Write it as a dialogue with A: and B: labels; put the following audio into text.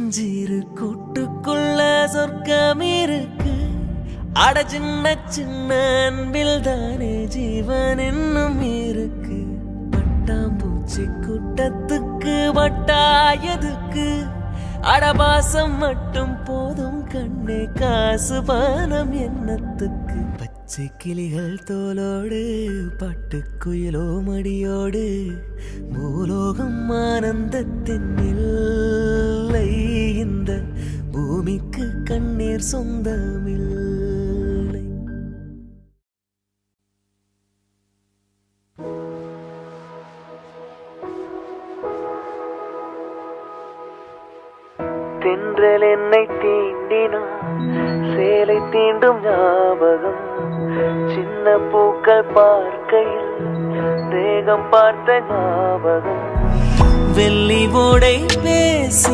A: சின்னஞ்சிறு கூட்டுக்குள்ள சொர்க்கம் இருக்கு. அட சின்ன சின்ன அன்பில் தானே ஜீவன் இன்னும் இருக்கு. பட்டாம்பூச்சி கூட்டத்துக்கு வட்டாயதுக்கு அடபாசம் மட்டும் போதும் கண்ணே, காசு பானம் எண்ணத்துக்கு. பச்சை கிளிகள் தோலோடு பட்டுக்குயிலோ மடியோடு பூலோகம் ஆனந்தத்தின் இல்லை. இந்த பூமிக்கு கண்ணீர் சொந்தமில்லை. தென்றல் என்னை தீண்டினான், சேலை தீண்டும் ஞாபகம். சின்ன பூக்கள் பார்க்கையில் தேகம் பார்த்த ஞாபகம். வெள்ளி ஓடை பேசி